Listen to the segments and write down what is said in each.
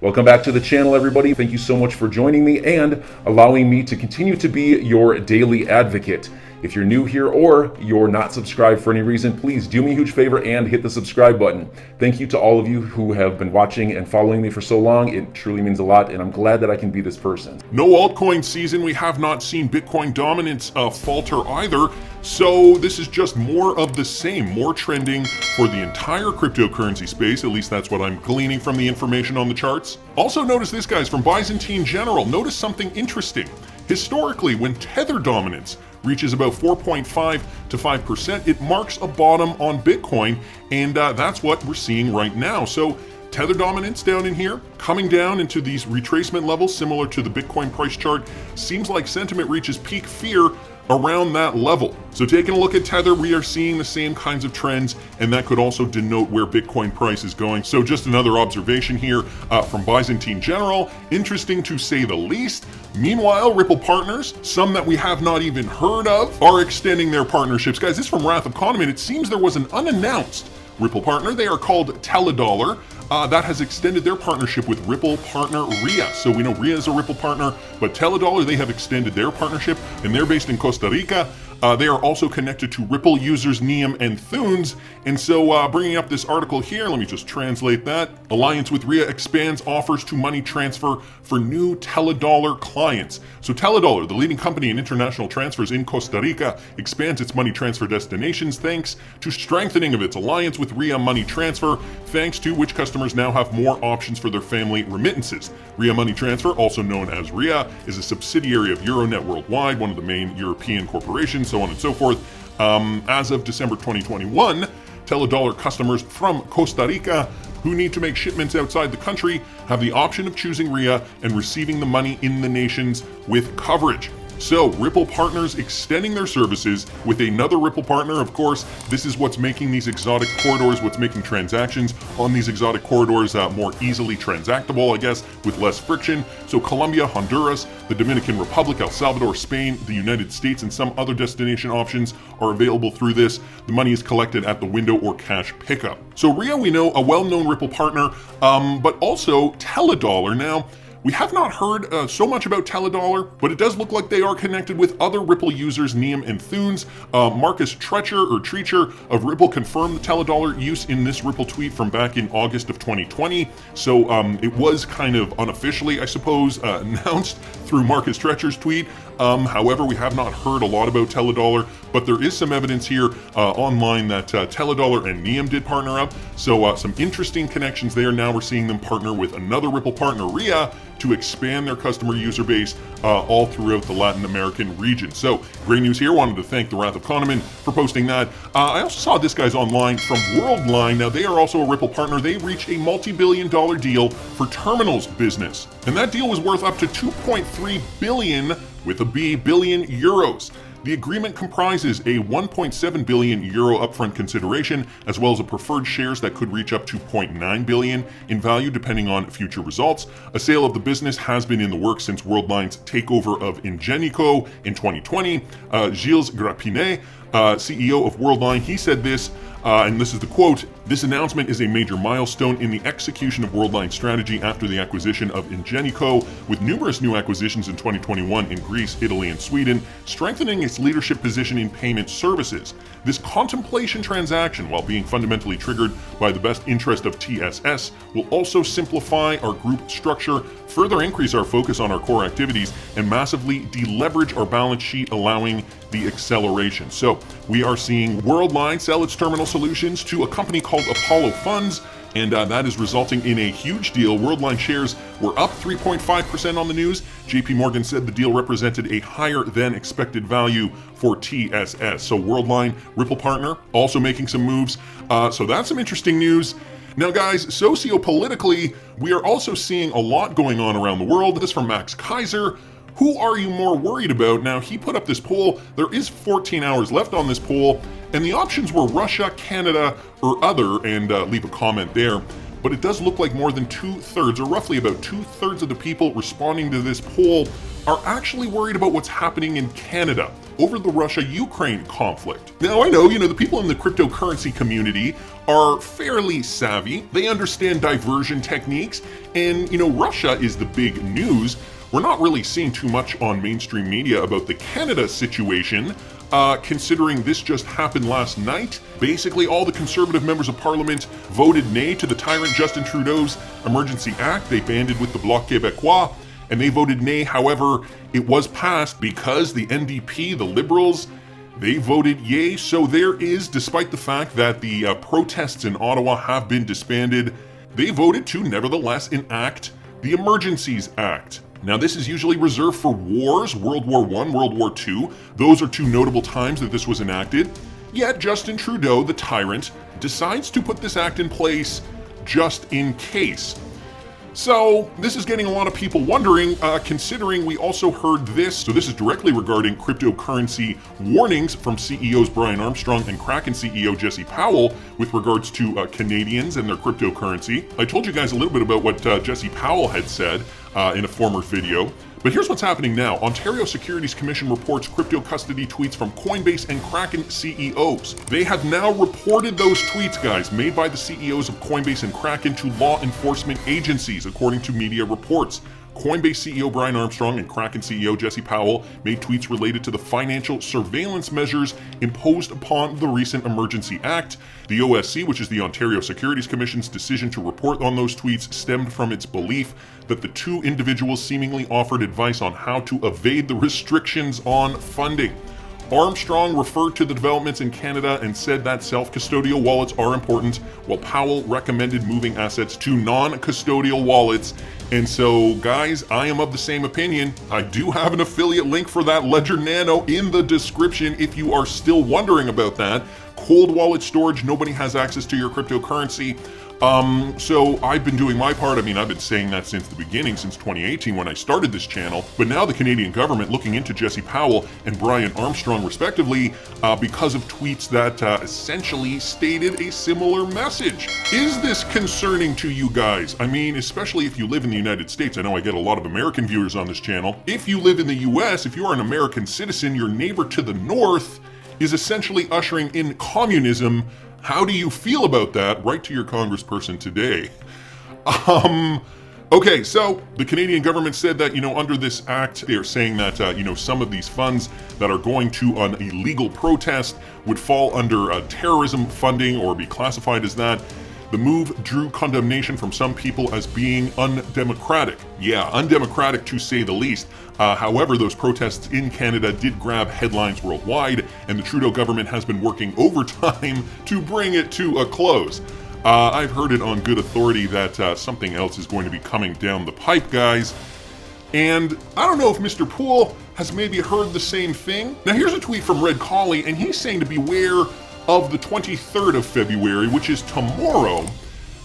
Welcome back to the channel, everybody. Thank you so much for joining me and allowing me to continue to be your daily advocate. If you're new here or you're not subscribed for any reason, please do me a huge favor and hit the subscribe button. Thank you to all of you who have been watching and following me for so long. It truly means a lot, and I'm glad that I can be this person. No altcoin season. We have not seen Bitcoin dominance falter either. So this is just more of the same, more trending for the entire cryptocurrency space. At least that's what I'm gleaning from the information on the charts. Also notice this, guys, from Byzantine General. Notice something interesting. Historically, when Tether dominance reaches about 4.5 to 5%, it marks a bottom on Bitcoin, and that's what we're seeing right now. So Tether dominance down in here, coming down into these retracement levels similar to the Bitcoin price chart. Seems like sentiment reaches peak fear around that level. So taking a look at Tether, we are seeing the same kinds of trends, and that could also denote where Bitcoin price is going. So just another observation here from Byzantine General, interesting to say the least. Meanwhile, Ripple partners, some that we have not even heard of, are extending their partnerships. Guys, this is from Wrath of Kahneman. It seems there was an unannounced Ripple partner. They are called Teledollar. That has extended their partnership with Ripple partner RIA. So we know RIA is a Ripple partner, but Teledollar, they have extended their partnership, and they're based in Costa Rica. They are also connected to Ripple users Neum and Thunes. And so bringing up this article here, let me just translate that. Alliance with RIA expands offers to money transfer for new Teledollar clients. So Teledollar, the leading company in international transfers in Costa Rica, expands its money transfer destinations thanks to strengthening of its alliance with RIA Money Transfer, thanks to which customers now have more options for their family remittances. RIA Money Transfer, also known as RIA, is a subsidiary of Euronet Worldwide, one of the main European corporations, so on and so forth. As of December 2021, Teledollar customers from Costa Rica who need to make shipments outside the country have the option of choosing RIA and receiving the money in the nations with coverage. So Ripple partners extending their services with another Ripple partner. Of course, this is what's making these exotic corridors, what's making transactions on these exotic corridors more easily transactable, I guess, with less friction. So Colombia, Honduras, the Dominican Republic, El Salvador, Spain, the United States, and some other destination options are available through this. The money is collected at the window or cash pickup. So RIA, we know, a well-known Ripple partner, but also Teledollar. Now, we have not heard so much about Teledollar, but it does look like they are connected with other Ripple users, Neum and Thunes. Marcus Treacher of Ripple confirmed the Teledollar use in this Ripple tweet from back in August of 2020. So it was kind of unofficially, I suppose, announced through Marcus Treacher's tweet. However, we have not heard a lot about Teledollar, but there is some evidence here online that Teledollar and Neum did partner up. So some interesting connections there. Now we're seeing them partner with another Ripple partner, RIA, to expand their customer user base all throughout the Latin American region. So great news here. Wanted to thank the Wrath of Kahneman for posting that. I also saw this guy's online from Worldline. Now they are also a Ripple partner. They reached a multi-billion-dollar deal for terminals business, and that deal was worth up to 2.3 billion with a B billion euros. The agreement comprises a 1.7 billion euro upfront consideration, as well as a preferred shares that could reach up to 0.9 billion in value depending on future results. A sale of the business has been in the works since Worldline's takeover of Ingenico in 2020. Gilles Grapinet, CEO of Worldline, he said this, and this is the quote: "This announcement is a major milestone in the execution of Worldline's strategy after the acquisition of Ingenico, with numerous new acquisitions in 2021 in Greece, Italy, and Sweden, strengthening its leadership position in payment services. This contemplation transaction, while being fundamentally triggered by the best interest of TSS, will also simplify our group structure, further increase our focus on our core activities, and massively deleverage our balance sheet, allowing the acceleration." So we are seeing Worldline sell its terminal solutions to a company called Apollo Funds, and that is resulting in a huge deal. Worldline shares were up 3.5% on the news. JP Morgan said the deal represented a higher than expected value for TSS. So Worldline, Ripple partner, also making some moves. So that's some interesting news. Now guys, sociopolitically, we are also seeing a lot going on around the world. This is from Max Kaiser. Who are you more worried about? Now, he put up this poll. There is 14 hours left on this poll, and the options were Russia, Canada, or other, and leave a comment there. But it does look like more than 2/3, or roughly about 2/3 of the people responding to this poll are actually worried about what's happening in Canada. over the Russia-Ukraine conflict. Now, I know, the people in the cryptocurrency community are fairly savvy. They understand diversion techniques, and, Russia is the big news. We're not really seeing too much on mainstream media about the Canada situation, considering this just happened last night. Basically, all the Conservative members of Parliament voted nay to the tyrant Justin Trudeau's Emergency Act. They banded with the Bloc Québécois, and they voted nay. However, it was passed because the NDP, the Liberals, they voted yay. So there is, despite the fact that the protests in Ottawa have been disbanded, they voted to nevertheless enact the Emergencies Act. Now, this is usually reserved for wars, World War I, World War II. Those are two notable times that this was enacted. Yet Justin Trudeau, the tyrant, decides to put this act in place just in case. So this is getting a lot of people wondering, considering we also heard this. So this is directly regarding cryptocurrency warnings from CEOs Brian Armstrong and Kraken CEO Jesse Powell with regards to Canadians and their cryptocurrency. I told you guys a little bit about what Jesse Powell had said in a former video. But here's what's happening now. Ontario Securities Commission reports crypto custody tweets from Coinbase and Kraken CEOs. They have now reported those tweets, guys, made by the CEOs of Coinbase and Kraken to law enforcement agencies, according to media reports. Coinbase CEO Brian Armstrong and Kraken CEO Jesse Powell made tweets related to the financial surveillance measures imposed upon the recent Emergency Act. The OSC, which is the Ontario Securities Commission's decision to report on those tweets, stemmed from its belief that the two individuals seemingly offered advice on how to evade the restrictions on funding. Armstrong referred to the developments in Canada and said that self-custodial wallets are important, while Powell recommended moving assets to non-custodial wallets. And so, guys, I am of the same opinion. I do have an affiliate link for that Ledger Nano in the description if you are still wondering about that. Cold wallet storage, nobody has access to your cryptocurrency. So I've been doing my part. I've been saying that since the beginning, since 2018 when I started this channel. But now the Canadian government looking into Jesse Powell and Brian Armstrong respectively because of tweets that essentially stated a similar message. Is this concerning to you guys? Especially if you live in the United States. I know I get a lot of American viewers on this channel. If you live in the US, if you are an American citizen, your neighbor to the north is essentially ushering in communism. How do you feel about that? Write to your congressperson today. Okay, so the Canadian government said that, under this act, they are saying that, some of these funds that are going to an illegal protest would fall under terrorism funding or be classified as that. The move drew condemnation from some people as being undemocratic. Yeah, undemocratic to say the least. However, those protests in Canada did grab headlines worldwide, and the Trudeau government has been working overtime to bring it to a close. I've heard it on good authority that something else is going to be coming down the pipe, guys. And I don't know if Mr. Poole has maybe heard the same thing. Now here's a tweet from Red Colley, and he's saying to beware of the 23rd of February, which is tomorrow,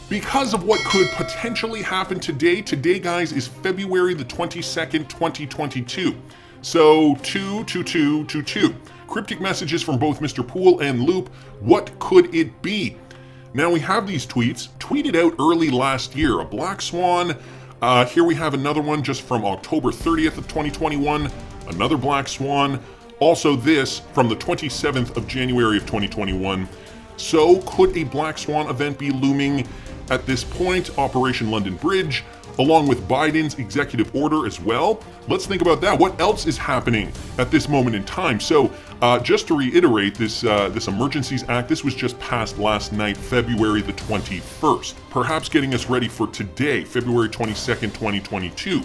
because of what could potentially happen today. Today, guys, is February the 22nd, 2022. So 22222. Cryptic messages from both Mr. Poole and Loop. What could it be? Now we have these tweets tweeted out early last year. A black swan. Here we have another one just from October 30th of 2021. Another black swan. Also this from the 27th of January of 2021. So could a black swan event be looming at this point? Operation London Bridge, along with Biden's executive order as well. Let's think about that. What else is happening at this moment in time? So just to reiterate, this Emergencies Act, this was just passed last night, February the 21st. Perhaps getting us ready for today, February 22nd, 2022.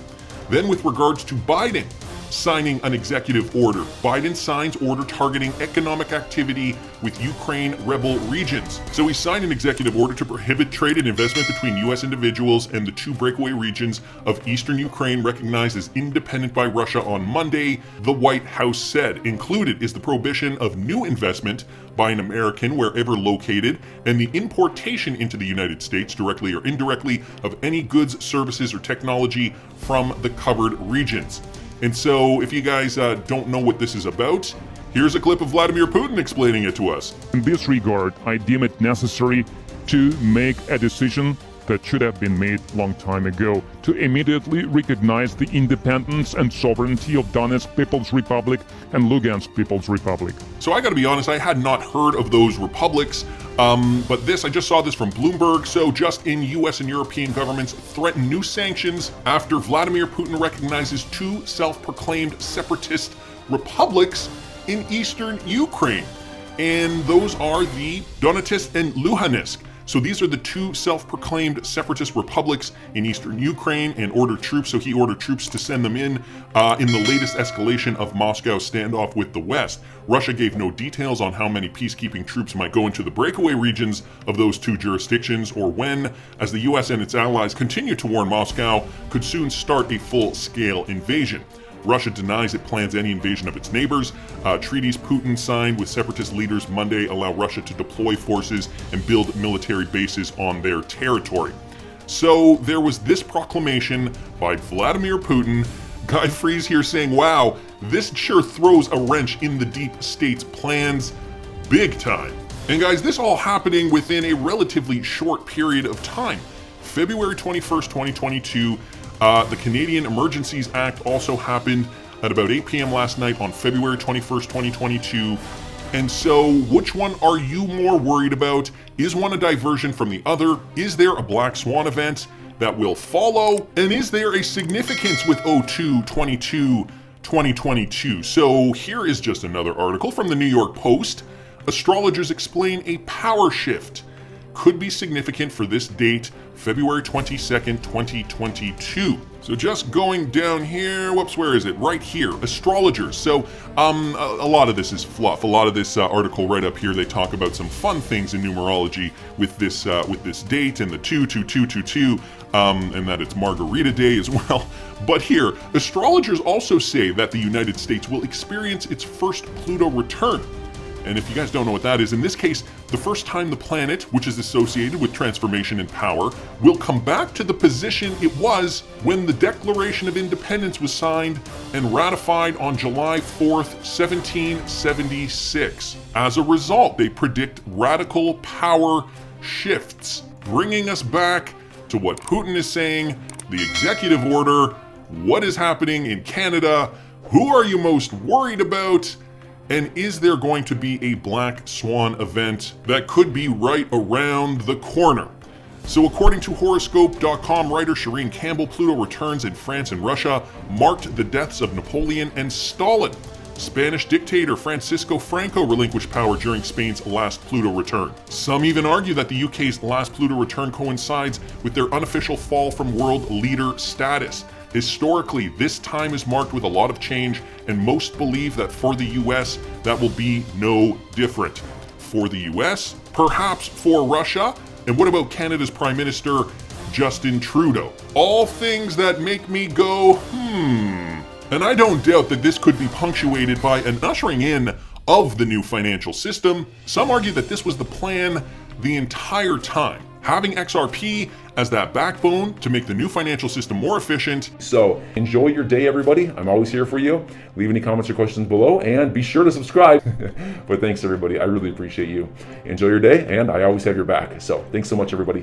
Then with regards to Biden signing an executive order. Biden signs order targeting economic activity with Ukraine rebel regions. So he signed an executive order to prohibit trade and investment between U.S. individuals and the two breakaway regions of eastern Ukraine recognized as independent by Russia on Monday, the White House said. Included is the prohibition of new investment by an American wherever located, and the importation into the United States, directly or indirectly, of any goods, services, or technology from the covered regions. And so, if you guys don't know what this is about, here's a clip of Vladimir Putin explaining it to us. In this regard, I deem it necessary to make a decision that should have been made long time ago to immediately recognize the independence and sovereignty of Donetsk People's Republic and Lugansk People's Republic. So I gotta be honest, I had not heard of those republics, but I just saw this from Bloomberg. So just in US and European governments threaten new sanctions after Vladimir Putin recognizes two self-proclaimed separatist republics in eastern Ukraine. And those are the Donetsk and Luhansk. So these are the two self-proclaimed separatist republics in eastern Ukraine, and he ordered troops to send them in the latest escalation of Moscow's standoff with the West. Russia gave no details on how many peacekeeping troops might go into the breakaway regions of those two jurisdictions, or when, as the US and its allies continue to warn Moscow, could soon start a full-scale invasion. Russia denies it plans any invasion of its neighbors. Treaties Putin signed with separatist leaders Monday allow Russia to deploy forces and build military bases on their territory. So there was this proclamation by Vladimir Putin. Guy Freeze here saying, wow, this sure throws a wrench in the deep state's plans big time. And guys, this all happening within a relatively short period of time. February 21st, 2022, the Canadian Emergencies Act also happened at about 8 p.m. last night on February 21st, 2022. And so, which one are you more worried about? Is one a diversion from the other? Is there a black swan event that will follow? And is there a significance with 02/22/2022? So here is just another article from the New York Post. Astrologers explain a power shift could be significant for this date, February 22nd, 2022. So just going down here, whoops, where is it? Right here, astrologers. So a lot of this is fluff. A lot of this article right up here, they talk about some fun things in numerology with this date and the 22222, and that it's Margarita Day as well. But here, astrologers also say that the United States will experience its first Pluto return. And if you guys don't know what that is, in this case, the first time the planet, which is associated with transformation and power, will come back to the position it was when the Declaration of Independence was signed and ratified on July 4th, 1776. As a result, they predict radical power shifts, bringing us back to what Putin is saying, the executive order, what is happening in Canada, who are you most worried about, and is there going to be a black swan event that could be right around the corner? So according to horoscope.com writer Shireen Campbell, Pluto returns in France and Russia marked the deaths of Napoleon and Stalin. Spanish dictator Francisco Franco relinquished power during Spain's last Pluto return. Some even argue that the UK's last Pluto return coincides with their unofficial fall from world leader status. Historically, this time is marked with a lot of change, and most believe that for the US, that will be no different. For the US, perhaps for Russia, and what about Canada's Prime Minister, Justin Trudeau? All things that make me go, And I don't doubt that this could be punctuated by an ushering in of the new financial system. Some argue that this was the plan the entire time, having XRP as that backbone to make the new financial system more efficient. So enjoy your day, everybody. I'm always here for you. Leave any comments or questions below, and be sure to subscribe. But thanks, everybody. I really appreciate you. Enjoy your day, and I always have your back. So thanks so much, everybody.